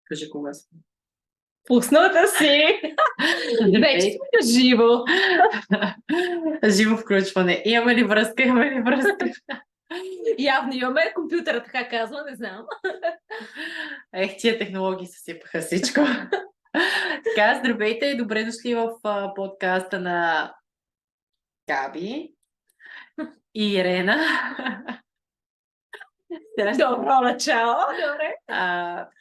Кажи кога сме. Пусната си! Вече сме живо. Живо включване. Имаме ли връзка? Имаме ли връзка? Явно имаме. Компютъра така казва, не знам. Тия технологии съсипаха всичко. Така, здравейте и добре дошли в подкаста на Габи и Ирена. Добро начало. Добре.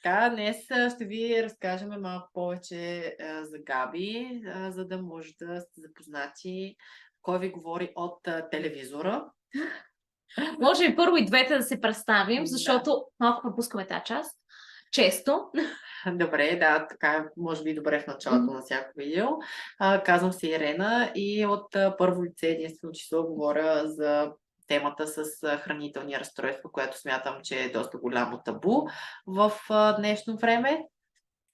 Така, днес ще ви разкажем малко повече за Габи, за да може да сте запознати кой ви говори от телевизора. Може и първо и двете да се представим, защото малко пропускаме тази част. Често. Добре, да, така може би добре в началото на всяко видео. Казвам се Ирена и от първо лице единствено число говоря за темата с хранителни разстройства, която смятам, че е доста голямо табу в днешно време.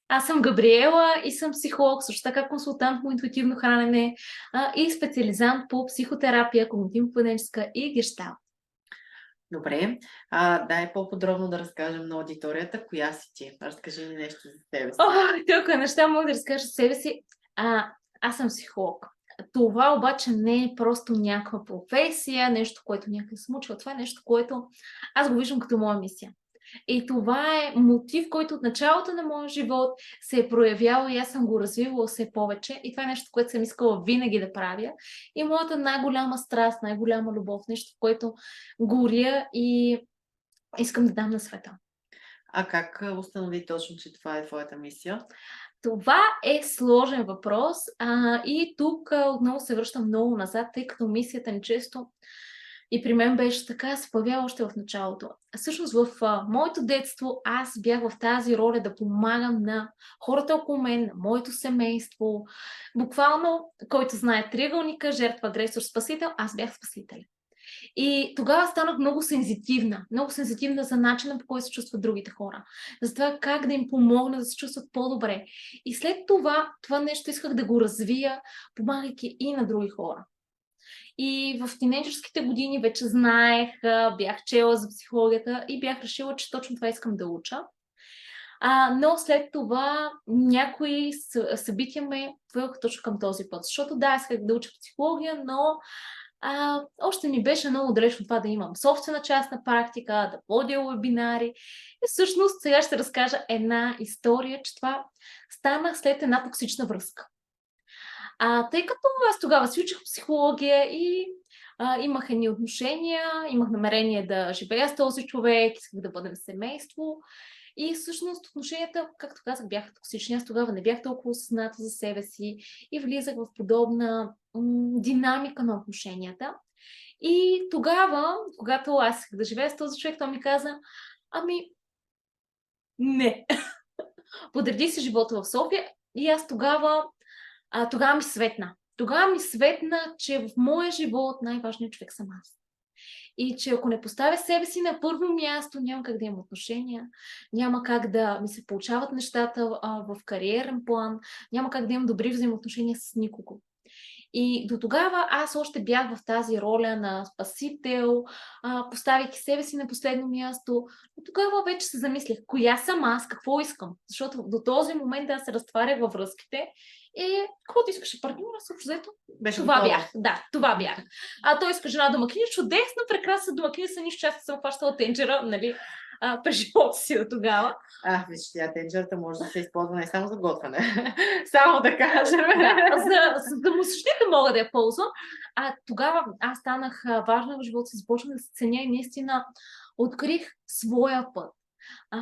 Аз съм Габриела и съм психолог, също така консултант по интуитивно хранене и специализант по психотерапия, когнитивно-поведенческа и гешталт. Добре. Дай по-подробно да разкажем на аудиторията. Коя си ти? Разкажи ми нещо за себе си. Толкова неща мога да разкажа за себе си. Аз съм психолог. Това обаче не е просто някаква професия, нещо, което някъде съм учила. Това е нещо, което аз го виждам като моя мисия. И това е мотив, който от началото на моя живот се е проявял и аз съм го развивала все повече. И това е нещо, което съм искала винаги да правя. И моята най-голяма страст, най-голяма любов, нещо, в което горя и искам да дам на света. А как установи точно, че това е твоята мисия? Това е сложен въпрос и тук отново се връщам много назад, тъй като мисията ни често и при мен беше така, се появява още в началото. Всъщност в моето детство аз бях в тази роля да помагам на хората около мен, на моето семейство. Буквално, който знае триъгълника, жертва, агресор, спасител, аз бях спасител. И тогава станах много сензитивна за начина, по който се чувстват другите хора. За това как да им помогна да се чувстват по-добре. И след това нещо исках да го развия, помагайки и на други хора. И в тинейджърските години вече знаех, бях чела за психологията и бях решила, че точно това искам да уча. Но след това някои събития ме поведоха точно към този път. Защото да, исках да уча психология, но още ми беше много далечно това да имам собствена частна практика, да водя вебинари. И всъщност сега ще разкажа една история, че това стана след една токсична връзка. Тъй като аз тогава си учих психология и имах едни отношения, имах намерение да живея с този човек, исках да бъдем семейство. И всъщност отношенията, както казах, бяха токсични. Аз тогава не бях толкова осъзната за себе си и влизах в подобна динамика на отношенията. И тогава, когато аз исках да живея с този човек, той ми каза, не. Подреди си живота в София и аз тогава ми светна. Тогава ми светна, че в моя живот най-важният човек съм аз. И че ако не поставя себе си на първо място, няма как да имам отношения, няма как да ми се получават нещата в кариерен план, няма как да имам добри взаимоотношения с никого. И до тогава аз още бях в тази роля на спасител, поставяйки себе си на последно място. Но тогава вече се замислях, коя съм аз, какво искам. Защото до този момент аз се разтварях във връзките и каквото искаше партньора, също взето, това бях. Да, това бях. Той иска жена домакиня, чудесна, прекрасна домакиня, са нищо, аз съм хващала тенджера, нали, през живота си до тогава. Виж, тенджерата може да се използва не само за готвене. Само да кажем. За домосъщите мога да я ползвам. Тогава аз станах важна в живота си, започнах да се ценя и наистина открих своя път.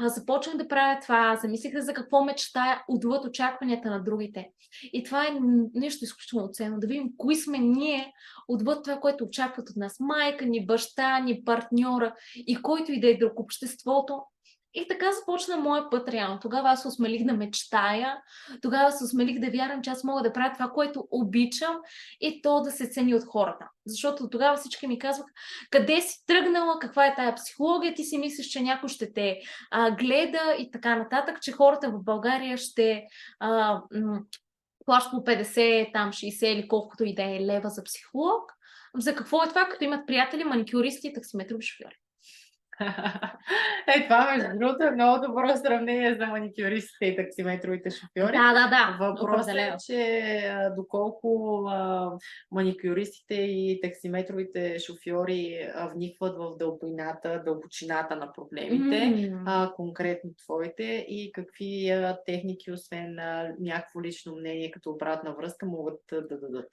Започнах да правя това, замислих за какво мечтая отвъд очакванията на другите. И това е нещо изключително ценно, да видим кои сме ние отвъд това, което очакват от нас. Майка ни, баща ни, партньора и който и да е друг, обществото. И така започна моя път реално. Тогава аз се осмелих да мечтая, тогава се осмелих да вярвам, че аз мога да правя това, което обичам и то да се цени от хората. Защото тогава всички ми казваха, къде си тръгнала, каква е тая психология, ти си мислиш, че някой ще те гледа и така нататък, че хората в България ще плащат по 50, там 60 или колкото и да е лева за психолог. За какво е това, като имат приятели, маникюристи и таксиметрови шофьори? Това, между другото, е много добро сравнение за маникюристите и таксиметровите шофьори. Да, Въпросът е, определено. че доколко маникюристите и таксиметровите шофьори вникват в дълбочината на проблемите, конкретно твоите, и какви техники, освен някакво лично мнение като обратна връзка, могат да дадат.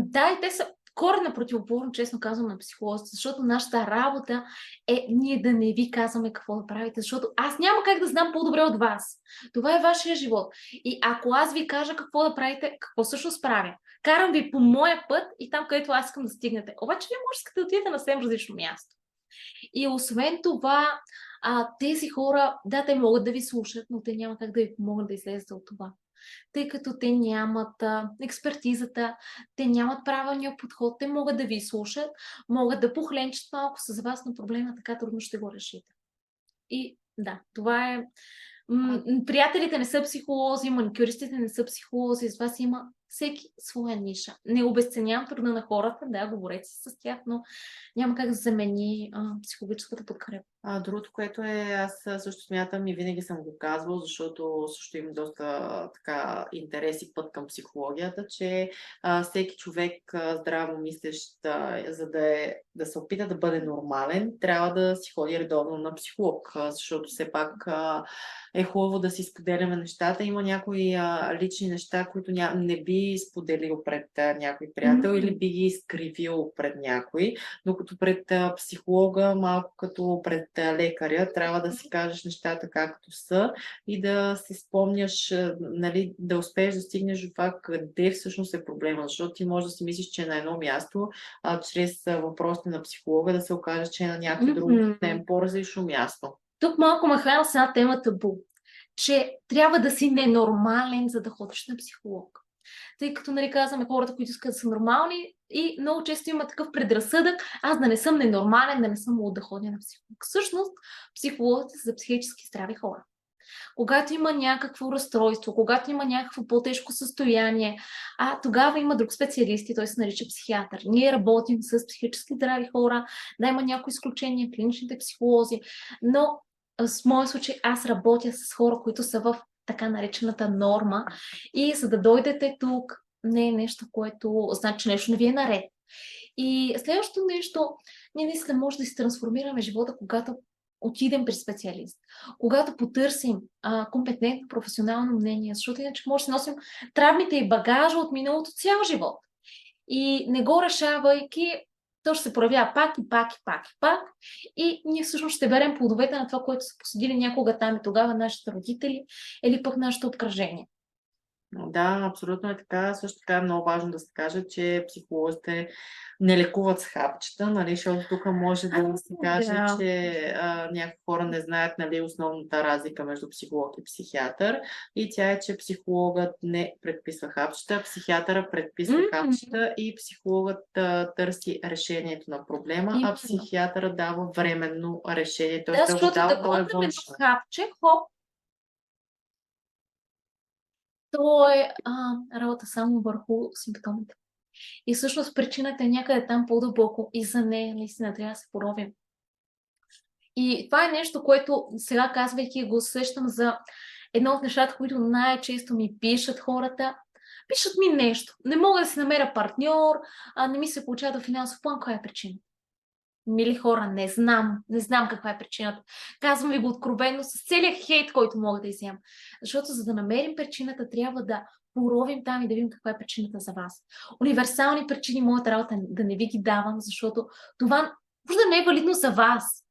Да, и те са коренно противоположно, честно казвам, на психолозите, защото нашата работа е ние да не ви казваме какво да правите, защото аз няма как да знам по-добре от вас. Това е вашия живот. И ако аз ви кажа какво да правите, какво всъщност правя? Карам ви по моя път и там, където аз искам да стигнете. Обаче вие може да отидете на съвсем различно място. И освен това, тези хора, да, те могат да ви слушат, но те няма как да ви помогнат да излезете от това. Тъй като те нямат експертизата, те нямат правилния подход, те могат да ви слушат, могат да похленчат малко с вас, но проблема така трудно ще го решите. И да, това е... приятелите не са психолози, маникюристите не са психолози, с вас има всеки своя ниша. Не обесценявам труда на хората, да, говорете си с тях, но няма как да замени психологическата подкрепа. Другото, което е, аз също смятам и винаги съм го казвал, защото също имам доста така интерес и път към психологията, че всеки човек здраво мислещ, за да се опита да бъде нормален, трябва да си ходи редовно на психолог, защото все пак е хубаво да си споделяме нещата. Има някои лични неща, които не би споделил пред някой приятел или би ги изкривил пред някой, докато пред психолога, малко като пред лекаря, трябва да си кажеш нещата както са и да си спомняш, нали, да успееш да стигнеш до това къде всъщност е проблема, защото ти можеш да си мислиш, че е на едно място, чрез въпросите на психолога да се окаже, че е на някакво друго, съвсем по-различно място. Тук малко ме хвана с една тема табу, че трябва да си ненормален, за да ходиш на психолог. Тъй като, нали, казваме хората, които искат да са нормални, и много често има такъв предразсъдък, аз да не съм ненормален, да не съм луд да ходя на психолог. Всъщност, психолозите са за психически здрави хора. Когато има някакво разстройство, когато има някакво по-тежко състояние, тогава има друг специалист и той се нарича психиатър. Ние работим с психически здрави хора, да, има някои изключения, клиничните психолози, но в моя случай аз работя с хора, които са в така наречената норма, и за да дойдете тук, не е нещо, което значи нещо не ви е наред. И следващото нещо, ние наистина може да си трансформираме живота, когато отидем при специалист, когато потърсим компетентно професионално мнение, защото иначе може да си носим травмите и багажа от миналото цял живот. И не го решавайки, то ще се проявява пак и пак и пак и пак, и ние всъщност ще берем плодовете на това, което са посадили някога там и тогава нашите родители или пък нашето обкръжение. Да, абсолютно е така. Също така е много важно да се каже, че психолозите не лекуват с хапчета, нали, защото тук може да се каже, че някои хора не знаят, нали, основната разлика между психолог и психиатър, и тя е, че психологът не предписва хапчета, психиатъра предписва хапчета и психологът търси решението на проблема, а психиатъра дава временно решение. Да, защото да глътнем хапче, хоп, то е работа само върху симптомите. И всъщност причината е някъде там по-дълбоко и за нея наистина трябва да се поровим. И това е нещо, което сега казвайки го усещам за едно от нещата, които най-често ми пишат хората. Пишат ми нещо. Не мога да си намеря партньор, не ми се получава финансов план. Коя е причината? Мили хора, не знам каква е причината. Казвам ви го откровенно с целият хейт, който мога да изям. Защото за да намерим причината, трябва да поровим там и да видим каква е причината за вас. Универсални причини моята работа да не ви ги давам, защото това може да не е валидно за вас.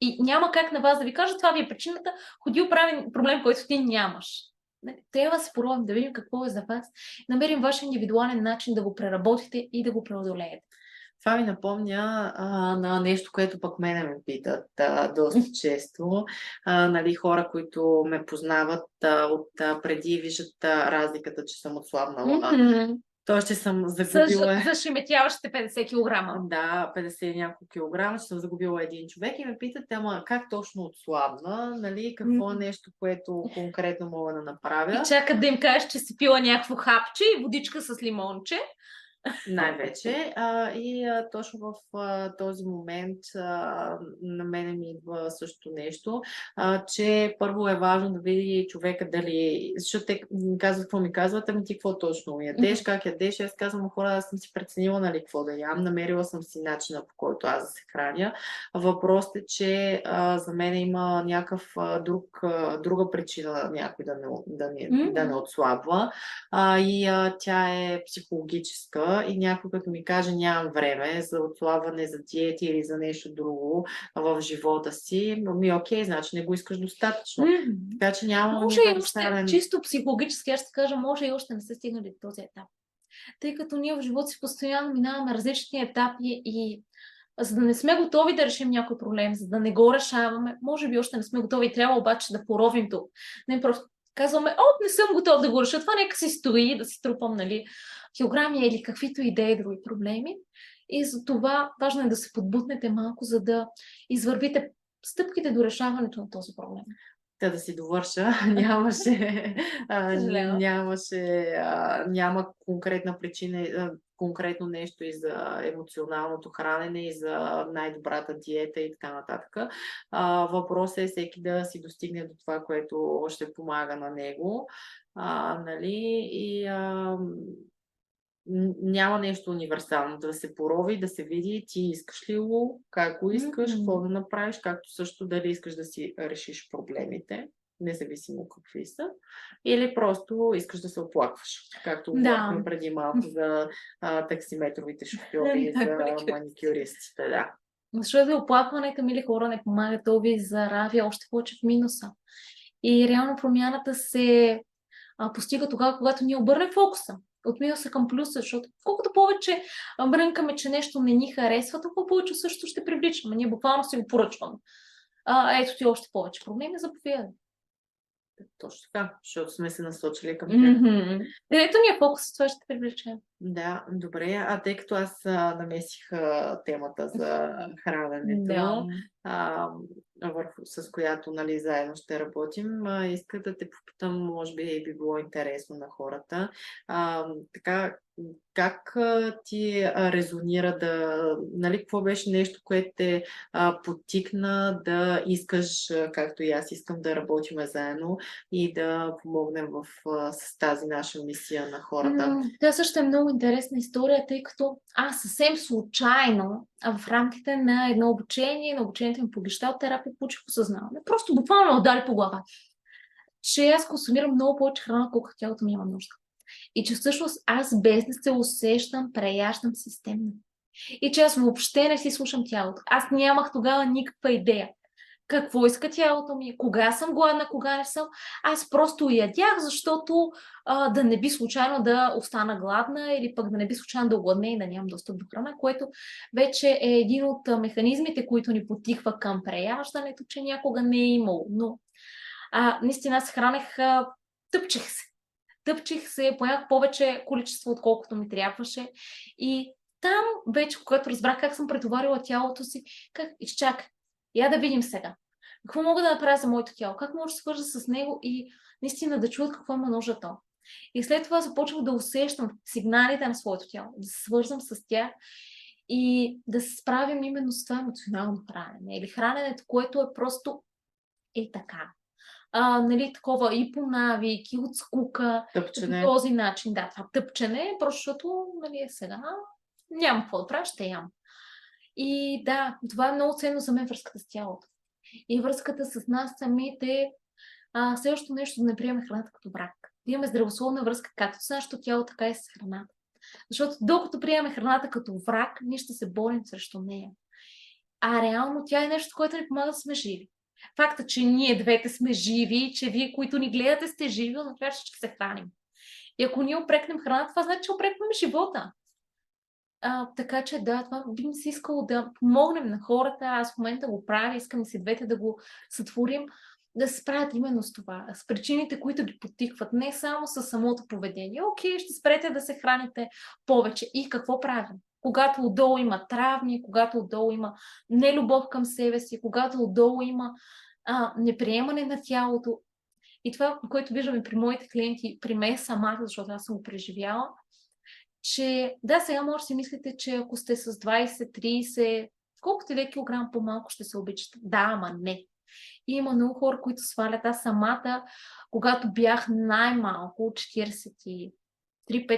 И няма как на вас да ви кажа, това ви е причината, ходи оправи проблем, който ти нямаш. Трябва да се поровим, да видим какво е за вас, намерим ваш индивидуален начин да го преработите и да го преодолеете. Това ми напомня на нещо, което пък мене ме питат доста често. Нали, хора, които ме познават от преди, виждат разликата, че съм отслабнала. Тоест, че съм загубила... Зашеметяващите 50 кг. Да, 50 и няколко килограма, че съм загубила един човек и ме питат, ама как точно отслабна, нали, какво е нещо, което конкретно мога да направя. И чакат да им кажеш, че си пила някакво хапче и водичка с лимонче. най-вече. Точно в този момент на мене ми идва също нещо, че първо е важно да види човека дали, защото те ми казват какво ми казват, ами ти какво точно ядеш, как ядеш, аз казвам, хора, аз съм си преценила, нали, какво да ям, намерила съм си начина, по който аз да се храня. Въпросът е, че за мен има някакъв друга причина някой да не отслабва. Тя е психологическа и някой като ми каже нямам време за отслабване, за диети или за нещо друго в живота си, окей, значи не го искаш достатъчно. Така че няма Може и още, универсален... чисто психологически, аз ще кажа, може и още не се стигнали до този етап. Тъй като ние в живота си постоянно минаваме различни етапи и за да не сме готови да решим някой проблем, за да не го решаваме, може би още не сме готови и трябва обаче да поровим тук. Не просто казваме, не съм готов да го реша, това нека си стои, да си трупам, нали, килограми или каквито идеи, други проблеми. И за това важно е да се подбутнете малко, за да извървите стъпките до решаването на този проблем. Да си довърша, няма конкретна причина, конкретно нещо и за емоционалното хранене, и за най-добрата диета и така нататък. Въпросът е всеки да си достигне до това, което ще помага на него. Нали? Няма нещо универсално. Да се порови, да се види ти искаш ли го, как го искаш, какво да направиш, както също дали искаш да си решиш проблемите, независимо какви са, или просто искаш да се оплакваш, както говорихме преди малко за таксиметровите шофьори и за маникюристите. Да. Защото оплакването, мили хора, не помага, то ви заравя още повече в минуса. И реално промяната се постига тогава, когато ние обърнем фокуса от минуса към плюса, защото колкото повече брънкаме, че нещо не ни харесва, толкова повече също ще привличаме. Ние буквално си го поръчваме. Ето ти още повече проблеми, заповядай. Точно така, защото сме се насочили към Ето ни е фокус, това ще привлечем. Да, добре. Тъй като аз намесих темата за храненето, с която, нали, заедно ще работим, иска да те попитам, може би било интересно на хората. Така, как ти резонира нали, какво беше нещо, което те подтикна да искаш, както и аз искам да работим заедно и да помогнем с тази наша мисия на хората? Това също е много интересна история, тъй като аз съвсем случайно в рамките на едно обучение, на обучението ми по гешталт терапия, получих осъзнаване. Просто буквално ме удари по глава, че аз консумирам много повече храна, колкото тялото ми има нужда. И че всъщност аз без да се усещам, преяждам системно. И че аз въобще не си слушам тялото. Аз нямах тогава никаква идея какво иска тялото ми, кога съм гладна, кога не съм. Аз просто ядях, защото да не би случайно да остана гладна или пък да не би случайно да огладне и да нямам достъп до храна, което вече е един от механизмите, които ни потихва към преяждането, че някога не е имало. Но наистина се хранех, тъпчих се, поях повече количество, отколкото ми трябваше. И там вече, когато разбрах как съм претоварила тялото си, изчакай, я да видим сега. Какво мога да направя за моето тяло? Как мога да се свържа с него и наистина да чуят какво има нужда то? И след това започвах да усещам сигналите на своето тяло, да се свързвам с тях и да се справим именно с това емоционално хранене. Или храненето, което е просто така. Нали, такова и по навик, и от скука. Тъпчене. По този начин, да, това тъпчене, просто защото, нали, сега нямам какво да правя, ще ям. И да, това е много ценно за мен, връзката с тялото. И връзката с нас самите, следващото нещо да не приемем храната като враг. Да имаме здравословна връзка както с нашето тяло, така и с храната. Защото докато приемем храната като враг, ние ще се борим срещу нея. А реално тя е нещо, което ни помага да сме живи. Факта, че ние двете сме живи, че вие, които ни гледате, сте живи, означава, че ще се храним. И ако ние опрекнем храната, това значи, че опрекваме живота. Така че да, това би ми се искало да помогнем на хората. Аз в момента го правя, искам си двете да го сътворим, да се справят именно с това, с причините, които ги потикват, не само с самото поведение. Окей, ще спрете да се храните повече. И какво правим? Когато отдолу има травми, когато отдолу има нелюбов към себе си, когато отдолу има неприемане на тялото. И това, което виждаме при моите клиенти, при мен самата, защото аз съм го преживяла, че да, сега може да си мислите, че ако сте с 20, 30, колкото и да е килограм по-малко ще се обичате. Да, ама не. И има много хора, които свалят. Аз самата, когато бях най-малко 43-5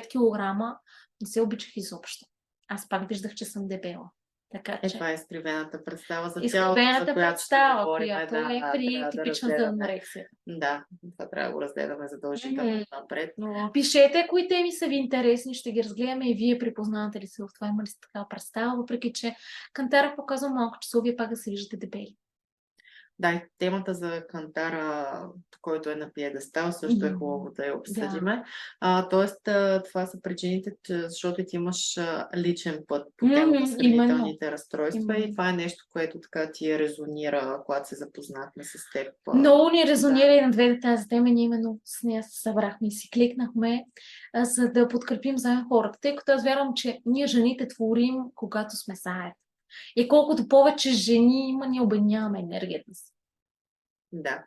килограма, не се обичах изобщо. Аз пак виждах, че съм дебела. Така че... Това е изкривената представа за тялото, за изкривената която ще представа, говорим. която Да, е при трябва да типичната разгледаме. анорексия. Да, това трябва да го разгледаме задължително напред. Но Пишете, кои теми са ви интересни, ще ги разгледаме и вие припознавате ли се в това, има ли сте такава представа, въпреки че Кантара показва малко часове, вие пак да се виждате дебели. да, и темата за Кантара, който е на пиедестал, също е хубаво да я обсъдиме. Тоест, това са причините, защото ти имаш личен път по темата с хранителните разстройства и това е нещо, което така ти резонира, когато се запознахме с теб. Много ни резонира и на двете тази тема, ние именно с нея се събрахме и си кликнахме, за да подкрепим заедно хората, тъй като аз вярвам, че ние жените творим, когато сме заедно. И колкото повече жени има, ние обединяваме енергията си. Да,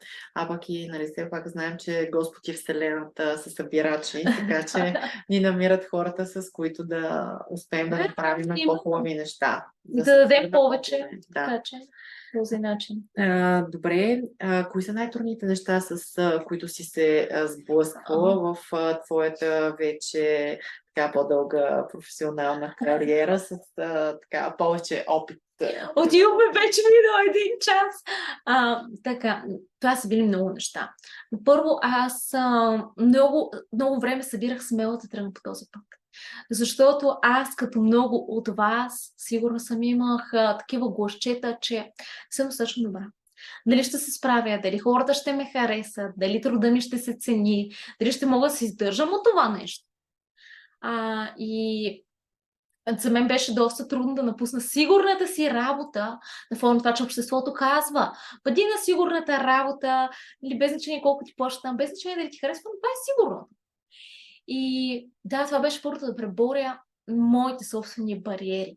пък и нали все пак знаем, че Господ и Вселената са събирачи, така че ни намират хората, с които да успеем да направим по-хубави неща. Да дадем повече, така че този начин. Добре, кои са най-трудните неща, с които си се сблъсквала в твоята вече така по-дълга професионална кариера, с така повече опит? Отиваме вече минал 1 час. Така, това са били много неща. Първо, аз много време събирах смело да тръгна по този път. Защото аз, като много от вас, сигурно съм имах такива гласчета, че съм достатъчно добра. Дали ще се справя, дали хората ще ме харесат, дали труда ми ще се цени, дали ще мога да се издържам от това нещо. И за мен беше доста трудно да напусна сигурната си работа, на фона това, че обществото казва, бъди на сигурната работа, или без значение колко ти плащат там, без значение дали ти харесва, но това е сигурно. И да, това беше първото да преборя моите собствени бариери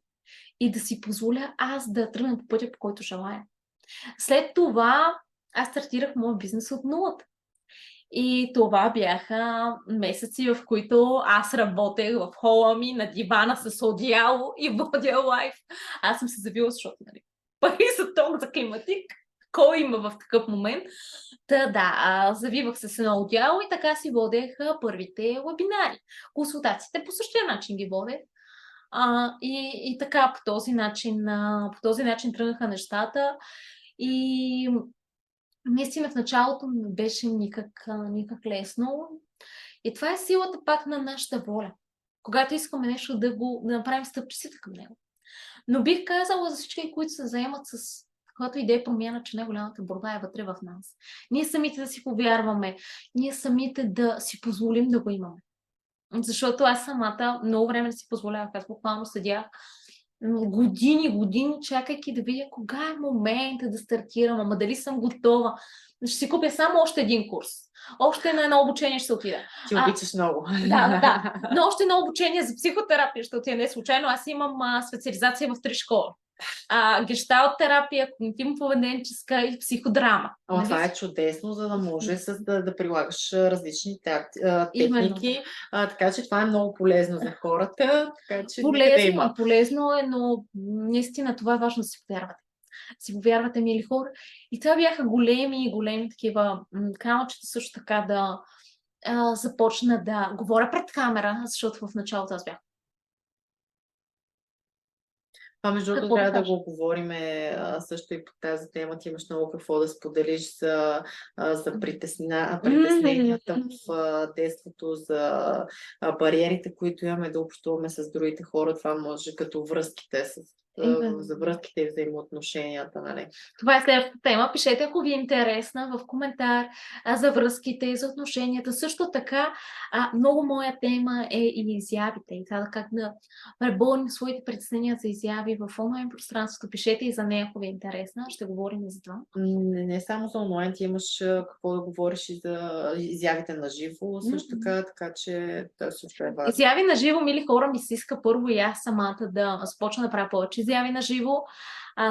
и да си позволя аз да тръгна по пътя, по който желая. След това аз стартирах моят бизнес от нулата. И това бяха месеци, в които аз работех в хола ми на дивана с одеяло и водя лайф. Аз съм се завила, защото пари за ток, за климатик. Кой има в такъв момент? Завивах се с едно одеяло и така си водех първите вебинари. Консултациите по същия начин ги водех. И така по този начин тръгнаха нещата. И наистина в началото не беше никак лесно. И това е силата пак на нашата воля. Когато искаме нещо да направим стъпчиците към него. Но бих казала за всички, които се заемат с каквато идея промяна, че най-голямата борба е вътре в нас. Ние самите да си повярваме, ние самите да си позволим да го имаме. Защото аз самата много време да си позволявах, аз буквално седях години, чакайки да видя кога е момента да стартирам, ама дали съм готова. Ще си купя само още един курс. Още на едно обучение ще се отида. Ти обичаш много. Да. Но още едно обучение за психотерапия ще отида. Не случайно, аз имам специализация в 3 школи. Гешталт терапия, когнитивно-поведенческа и психодрама. Това е чудесно, за да може да прилагаш различни техники. Така че това е много полезно за хората. Така че полезно е, но наистина това е важно да си повярвате. Си повярвате, мили хора. И това бяха големи такива каналчета, също така да започна да говоря пред камера, защото в началото аз бях. Между другото, трябва да го говорим също и по тази тема. Ти имаш много какво да споделиш за притесненията в детството, за бариерите, които имаме да общуваме с другите хора. Това може като връзките за връзките и взаимоотношенията. Нали? Това е следващата тема. Пишете, ако ви е интересна, в коментар за връзките, за отношенията. Също така, много моя тема е и изявите. И това как да преборим своите притеснения за изяви в онлайн пространството. Пишете и за нея, ако ви е интересна. Ще говорим и за това. Не само за онлайн, ти имаш какво да говориш и за изявите на живо. Също така че това също е важно. Изяви на живо, мили хора, ми се иска първо и аз самата да започна да правя повече изяви на живо,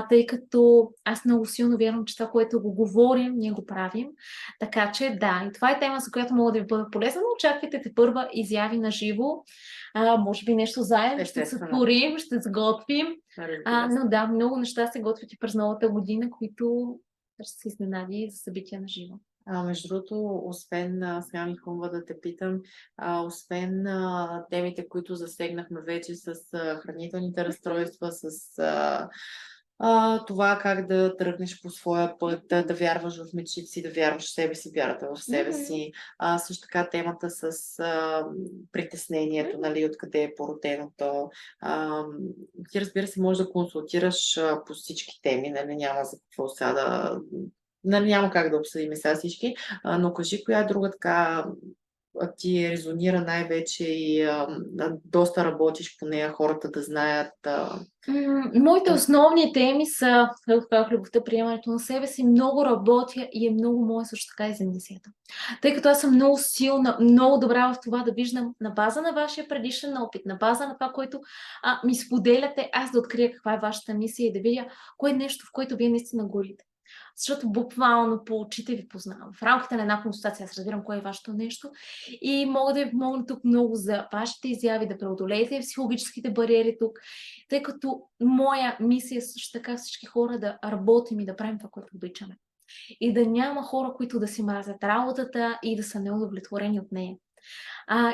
тъй като аз много силно вярвам, че това, което го говорим, ние го правим. Така че да, и това е тема, за която мога да ви бъда полезна, но очаквайте те първа изяви на живо. Може би нещо заедно ще сътворим, ще сготвим. Но да, много неща се готвят и през новата година, които ще се изненади за събития на живо. Между другото, освен, сега ми хрумва да те питам, освен темите, които засегнахме вече с хранителните разстройства, с това как да тръгнеш по своя път, да вярваш в мечтите си, да вярваш в себе си, вярата в себе си. Също така темата с притеснението, нали, откъде е породено то. Ти, разбира се, можеш да консултираш по всички теми, нали, няма за какво сега да... Нали, няма как да обсъдим сега всички, но кажи коя друга така ти резонира най-вече и доста работиш по нея, хората да знаят. Моите основни теми са любовта, приемането на себе си. Много работя и е много моя също така и за мисията. Тъй като аз съм много силна, много добра в това да виждам на база на вашия предишен опит, на база на това, което ми споделяте, аз да открия каква е вашата мисия и да видя кое е нещо, в което вие наистина горите. Защото буквално по очите ви познавам. В рамките на една консултация аз разбирам кое е вашето нещо и мога да ви помогна тук много за вашите изяви, да преодолеете психологическите бариери тук, тъй като моя мисия е също така всички хора да работим и да правим това, което обичаме. И да няма хора, които да си мразят работата и да са неудовлетворени от нея.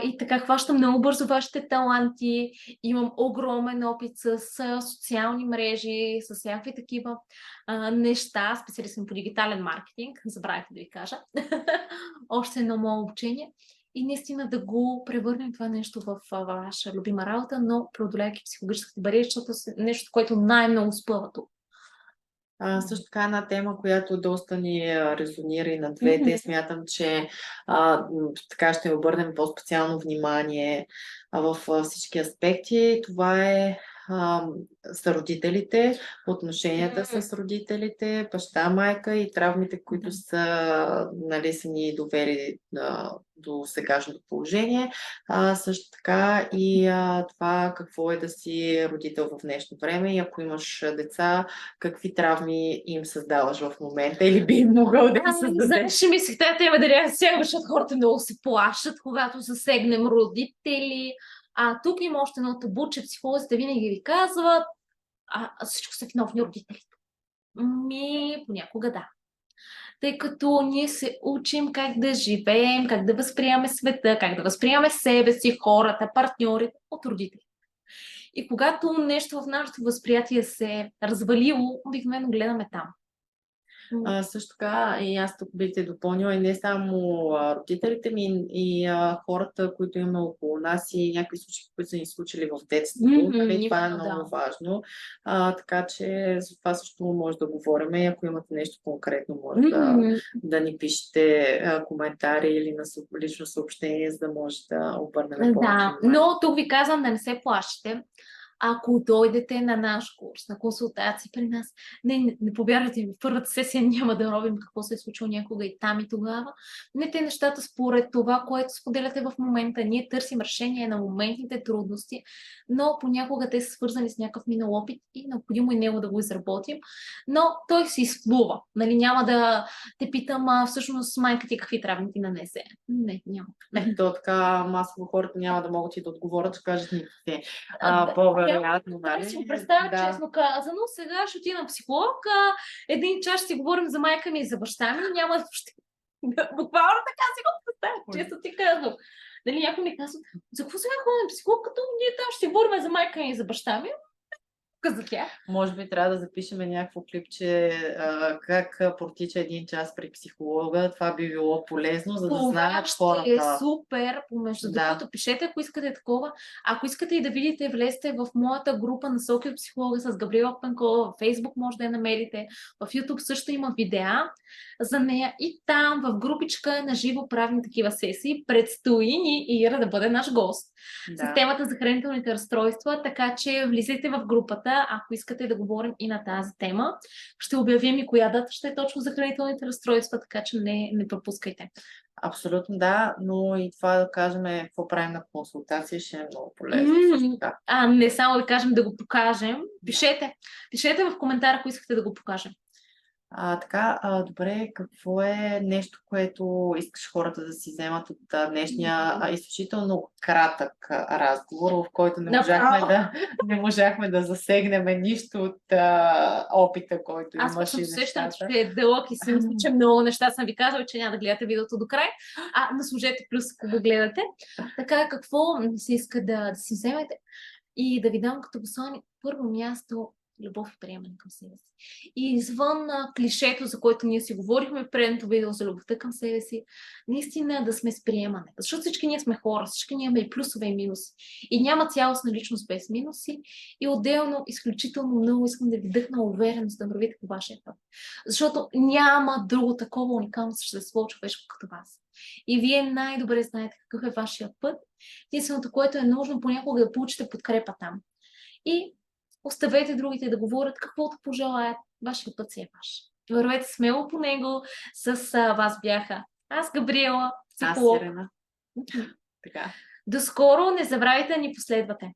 И така хващам много бързо вашите таланти, имам огромен опит с социални мрежи, с всякакви такива неща, специалист съм по дигитален маркетинг, забравих да ви кажа, още едно мое обучение и наистина да го превърнем това нещо в ваша любима работа, но преодоляйки психологическите бариери, защото е нещо, което най-много спъва тук. Също така една тема, която доста ни резонира и на двете. Смятам, че така ще обърнем по-специално внимание в всички аспекти. Това е с родителите, отношенията с родителите, баща, майка и травмите, които са, нали, са ни довели до сегашното положение. Също така и това какво е да си родител в днешно време и ако имаш деца, какви травми им създаваш в момента или би им могъл да им създадеш? Знаеш, мислих, тази тема да не сега, защото хората много се плашат, когато засегнем родители. Тук има още едно табу, че психолозите винаги ви казват всичко са виновни родителите. Понякога да. Тъй като ние се учим как да живеем, как да възприемаме света, как да възприемаме себе си, хората, партньорите от родители. И когато нещо в нашето възприятие се е развалило, обикновено гледаме там. Също така и аз тук бих те допълнила и не само родителите ми и хората, които имаме около нас и някакви случаи, които са ни случили в детството. Това е много важно. Така че за това също може да говорим и ако имате нещо конкретно, може да ни пишете коментари или на лично съобщение, за да може да обърнем повече внимание. Но тук ви казвам да не се плашите. Ако дойдете на наш курс, на консултации при нас, не повярвайте ми, в първата сесия няма да робим какво се е случило някога и там и тогава. Не те нещата според това, което споделяте в момента. Ние търсим решение на моментните трудности, но понякога те са свързани с някакъв минал опит и необходимо и него да го изработим. Но той се изплува. Нали, няма да те питам, всъщност майка ти какви травми ти нанесе. Не, няма. То така масово хората няма да могат и да отговорят, ще кажат никакви. Вероятно, да си го представя, честно казано. Сега ще отида на психолог, един час ще си говорим за майка ми и за баща ми, няма въобще. Буквално така си го представя, често ти казвам. Дали някой ми казва, за какво сега ходим на психолог, като ние там ще си говорим за майка ми и за баща ми? За тях. Може би трябва да запишем някакво клипче как протича един час при психолога. Това би било полезно, за да знаят хората. Това е супер. Помежду другото, пишете, ако искате такова. Ако искате и да видите, влезте в моята група Насоки от психолога с Габриела Пенкова. В Facebook може да я намерите. В YouTube също има видеа за нея. И там в групичка на живо правим такива сесии. Предстои ни Ира да бъде наш гост. С темата за хранителните разстройства. Така че влизайте в групата. темата, ако искате да говорим и на тази тема. Ще обявим и коя дата ще е точно за хранителните разстройства, така че не пропускайте. Абсолютно да, но и това да кажем какво правим на консултация ще е много полезно също така. Не само да кажем да го покажем. Пишете в коментар, ако искате да го покажем. Добре, какво е нещо, което искаш хората да си вземат от днешния изключително кратък разговор, в който не можахме да засегнем нищо от опита, който имаш. Аз просто усещам, че е дълъг и си мисля, че много неща съм ви казала, че няма да гледате видеото до край. Наслужете плюс, ако го гледате. Така, какво се иска да си вземете и да ви дам като послание? Първо място, любов и приемане към себе си. И извън клишето, за което ние си говорихме в предното видео за любовта към себе си, наистина да сме с приемане. Защото всички ние сме хора, всички ние имаме и плюсове и минуси. И няма цялостна личност без минуси. И отделно, изключително много искам да ви вдъхна увереност да вървите по вашия път. Защото няма друго такова уникално същество човешко като вас. И вие най-добре знаете какъв е вашия път. Единственото, което е нужно понякога да получите подкрепа там. И оставете другите да говорят каквото пожелаят. Вашия път си е ваш. Вървете смело по него. С вас бяха аз, Габриела, психолог. Аз, Ирена. Така. До скоро, не забравяйте да ни последвате.